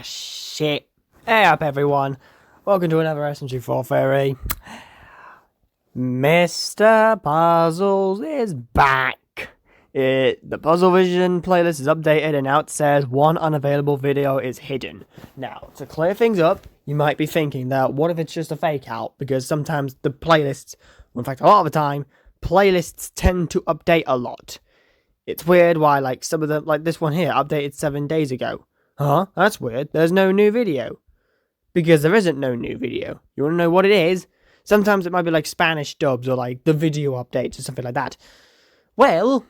shit. Hey up everyone, welcome to another SMG4 theory. Mr. Puzzles is back. The Puzzlevision playlist is updated and now it says one unavailable video is hidden. Now, to clear things up, you might be thinking that what if it's just a fake out? Because sometimes the playlists, in fact a lot of the time, playlists tend to update a lot. It's weird why like some of them, like this one here, updated 7 days ago. Huh? That's weird. There's no new video. Because there isn't no new video. You want to know what it is? Sometimes it might be like Spanish dubs or like the video updates or something like that. Well,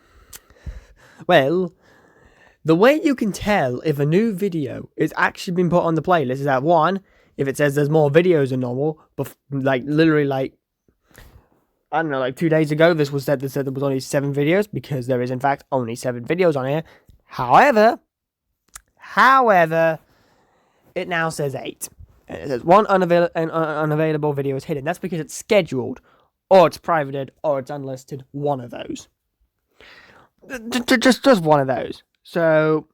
the way you can tell if a new video is actually been put on the playlist is that one, if it says there's more videos than normal, but like literally like, I don't know, like 2 days ago, this was said there was only 7 videos because there is in fact only 7 videos on here. However, it now says 8. And it says one unavailable video is hidden. That's because it's scheduled, or it's privated, or it's unlisted. One of those. Just one of those. So,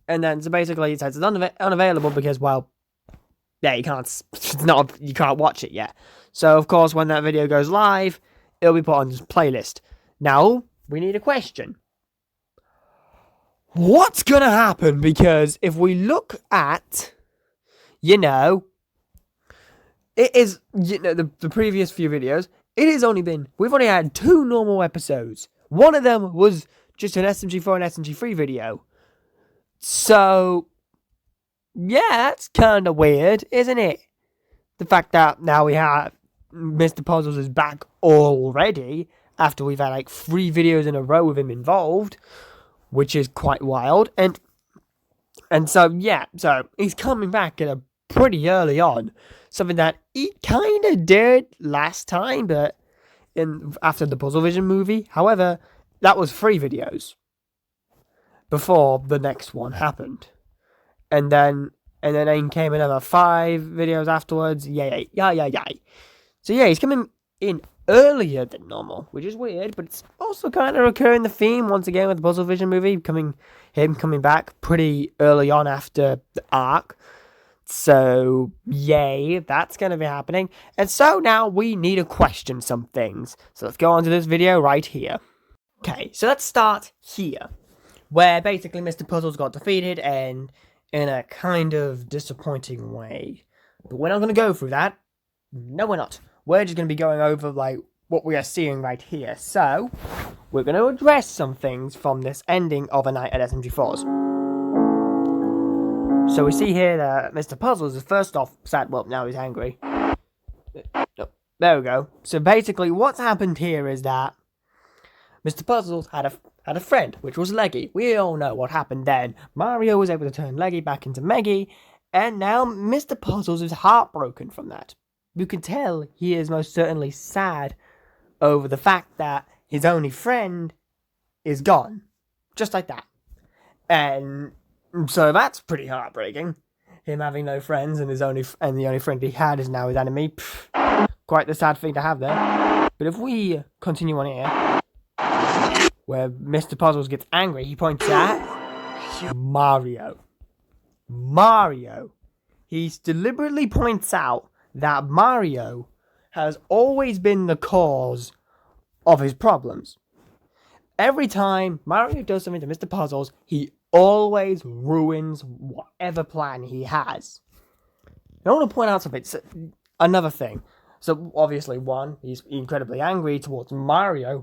and then so basically it says it's unavailable because, well, yeah, you can't watch it yet. So of course, when that video goes live, it'll be put on this playlist. Now we need a question. What's gonna happen? Because if we look at, it is, the previous few videos, we've only had 2 normal episodes. One of them was just an SMG4 and SMG3 video. So, yeah, that's kind of weird, isn't it? The fact that now we have Mr. Puzzles is back already, after we've had like 3 videos in a row with him involved, which is quite wild. And so, yeah, so he's coming back at a pretty early on. Something that he kind of did last time, but after the Puzzlevision movie. However, that was 3 videos before the next one happened. And then in came another 5 videos afterwards. Yay. So yeah, he's coming in earlier than normal, which is weird, but it's also kind of recurring the theme once again with the Puzzlevision movie, him coming back pretty early on after the arc. So, yay, that's going to be happening. And so now we need to question some things. So let's go on to this video right here. Okay, so let's start here, where basically Mr. Puzzles got defeated and in a kind of disappointing way. But we're not going to go through that. No, we're not. We're just going to be going over like what we are seeing right here. So, we're going to address some things from this ending of A Night at SMG4's. So we see here that Mr. Puzzles is first off sad. Well, now he's angry. There we go. So basically, what's happened here is that Mr. Puzzles had a friend, which was Leggy. We all know what happened then. Mario was able to turn Leggy back into Meggy, and now Mr. Puzzles is heartbroken from that. You can tell he is most certainly sad over the fact that his only friend is gone, just like that, and so that's pretty heartbreaking. Him having no friends and the only friend he had is now his enemy. Quite the sad thing to have there. But if we continue on here, where Mr. Puzzles gets angry, he points at Mario. He deliberately points out that Mario has always been the cause of his problems. Every time Mario does something to Mr. Puzzles, he always ruins whatever plan he has. I want to point out something. Another thing. So, obviously, one, he's incredibly angry towards Mario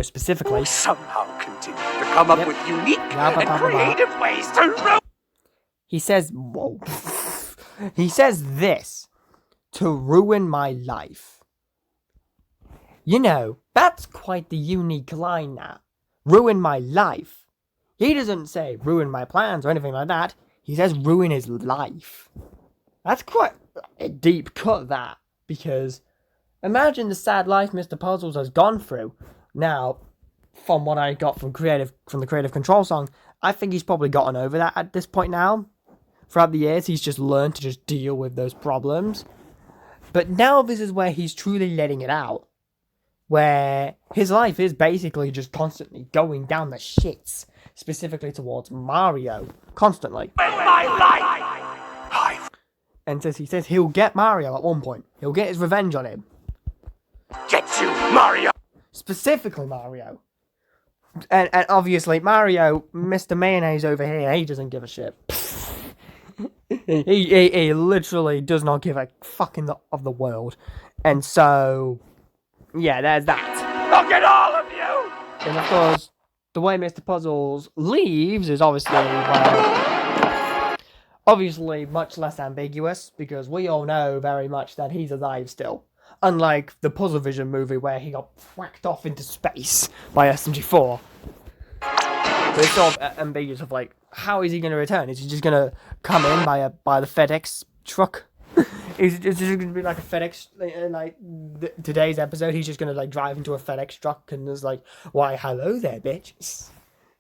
specifically. Somehow continue to come up with unique and creative ways to ruin. He says, he says this, to ruin my life. That's quite the unique line now. Ruin my life. He doesn't say ruin my plans or anything like that. He says ruin his life. That's quite a deep cut, that. Because imagine the sad life Mr. Puzzles has gone through. Now, from what I got from the Creative Control song, I think he's probably gotten over that at this point now. Throughout the years, he's just learned to just deal with those problems. But now this is where he's truly letting it out. Where his life is basically just constantly going down the shits. Specifically towards Mario. Constantly. My life! And he says he'll get Mario at one point. He'll get his revenge on him. Get you, Mario! Specifically Mario. And obviously Mario, Mr. Mayonnaise over here, he doesn't give a shit. he literally does not give a fuck of the world. And so, yeah, there's that. I'll get all of you! And of course, the way Mr. Puzzles leaves is obviously, well, obviously much less ambiguous, because we all know very much that he's alive still. Unlike the Puzzlevision movie where he got whacked off into space by SMG4. But it's sort of ambiguous of like, how is he going to return? Is he just going to come in by the FedEx truck? Is it just going to be like a FedEx, like today's episode, he's just going to like drive into a FedEx truck and there's like, why, hello there, bitch.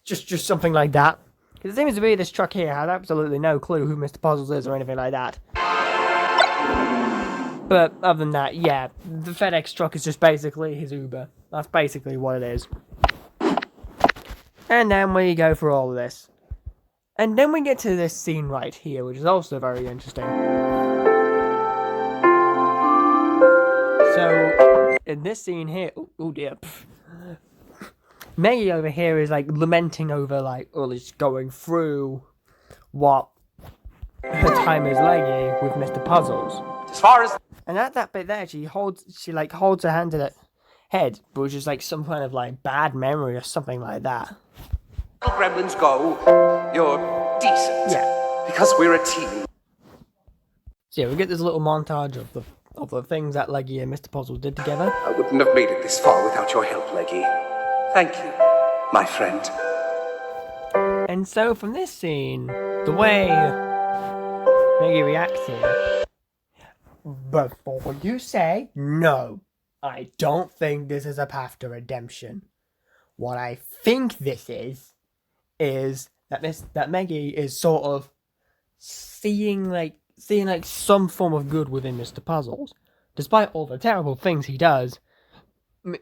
Just something like that. Because it seems to be this truck here has absolutely no clue who Mr. Puzzles is or anything like that. But other than that, yeah, the FedEx truck is just basically his Uber. That's basically what it is. And then we go through all of this. And then we get to this scene right here, which is also very interesting. So, in this scene here, oh dear. Maggie over here is like lamenting over like, he's going through what her time as Leggy with Mr. Puzzles. As far as... And at that bit there, she holds her hand to the head, which is like some kind of like bad memory or something like that. gremlins go, you're decent. Yeah. Because we're a team. So yeah, we get this little montage of the things that Leggy and Mr. Puzzles did together. I wouldn't have made it this far without your help, Leggy. Thank you, my friend. And so from this scene, the way Leggy reacts here, before you say, no, I don't think this is a path to redemption. What I think this is that Maggie is sort of seeing some form of good within Mr. Puzzles. Despite all the terrible things he does,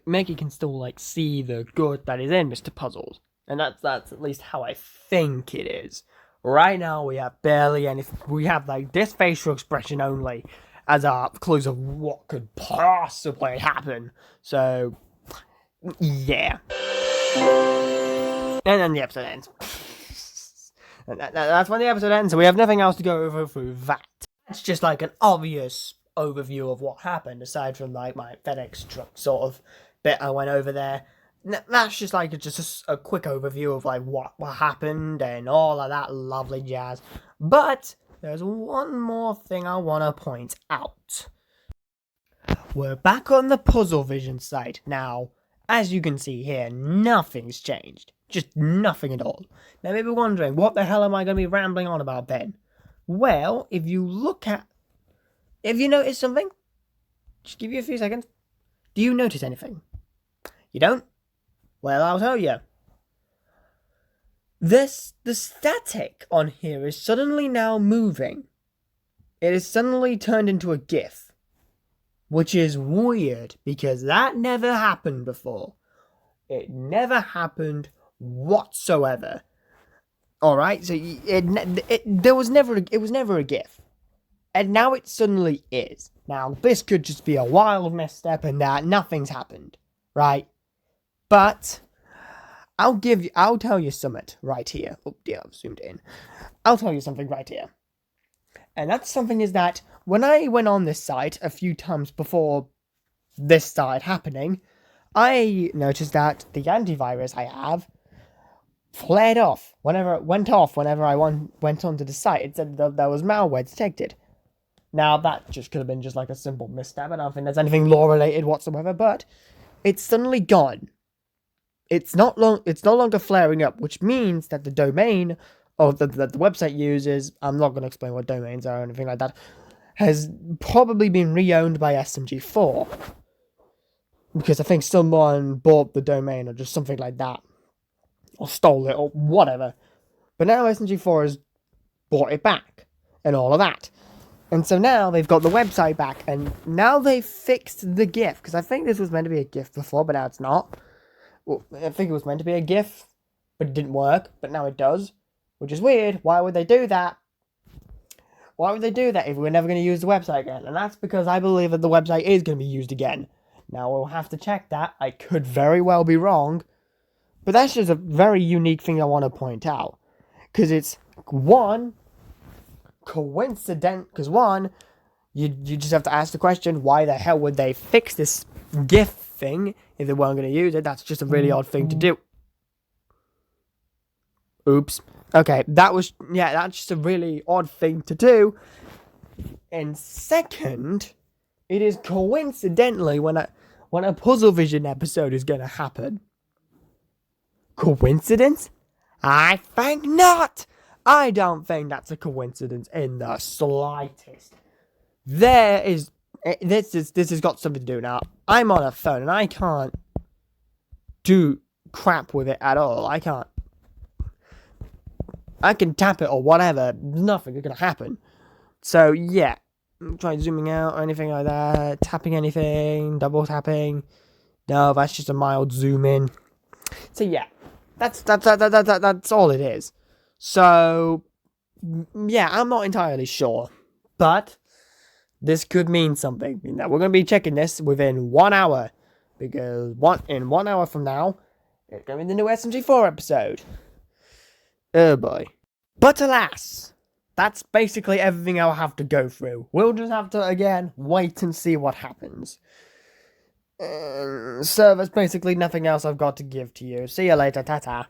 Maggie can still like see the good that is in Mr. Puzzles. And that's at least how I think it is. Right now we have barely anything. We have like this facial expression only as our clues of what could possibly happen. So, yeah. And then the episode ends. And that's when the episode ends, so we have nothing else to go over through that. It's just like an obvious overview of what happened, aside from like my FedEx truck sort of bit I went over there. That's just like a quick overview of like what happened and all of that lovely jazz. But there's one more thing I want to point out. We're back on the Puzzlevision site. Now, as you can see here, nothing's changed. Just nothing at all. Now, maybe wondering, what the hell am I going to be rambling on about then? Well, if you notice something, just give you a few seconds. Do you notice anything? You don't? Well, I'll tell you. The static on here is suddenly now moving. It is suddenly turned into a GIF. Which is weird, because that never happened before. It never happened whatsoever. Alright, so it was never a GIF. And now it suddenly is. Now, this could just be a wild misstep and that nothing's happened. Right? But I'll tell you something right here. Oh dear, I've zoomed in. I'll tell you something right here. And that something is that when I went on this site a few times before this started happening, I noticed that the antivirus I have flared off. Whenever I went onto the site, it said that there was malware detected. Now, that just could have been just like a simple misstep. I don't think there's anything law-related whatsoever, but it's suddenly gone. It's no longer flaring up, which means that the domain or the website uses, I'm not going to explain what domains are or anything like that, has probably been re-owned by SMG4. Because I think someone bought the domain or just something like that. Or stole it or whatever. But now SMG4 has bought it back. And all of that. And so now they've got the website back. And now they've fixed the GIF. Because I think this was meant to be a GIF before, but now it's not. Well, I think it was meant to be a GIF. But it didn't work. But now it does. Which is weird. Why would they do that? Why would they do that if we're never going to use the website again? And that's because I believe that the website is going to be used again. Now, we'll have to check that. I could very well be wrong. But that's just a very unique thing I want to point out. Because it's, one, coincident. Because one, you just have to ask the question, why the hell would they fix this GIF thing if they weren't going to use it? That's just a really odd thing to do. Oops. Okay, that's just a really odd thing to do. And second, it is coincidentally when a Puzzlevision episode is going to happen. Coincidence? I think not. I don't think that's a coincidence in the slightest. This has got something to do now. I'm on a phone and I can't do crap with it at all. I can tap it or whatever. Nothing is going to happen. So, yeah. Try zooming out or anything like that. Tapping anything. Double tapping. No, that's just a mild zoom in. So, yeah. That's all it is. So, yeah, I'm not entirely sure. But this could mean something. Now, we're going to be checking this within 1 hour. Because in 1 hour from now, it's going to be the new SMG4 episode. Oh boy. But alas, that's basically everything I'll have to go through. We'll just have to, again, wait and see what happens. So there's basically nothing else I've got to give to you. See you later, ta-ta.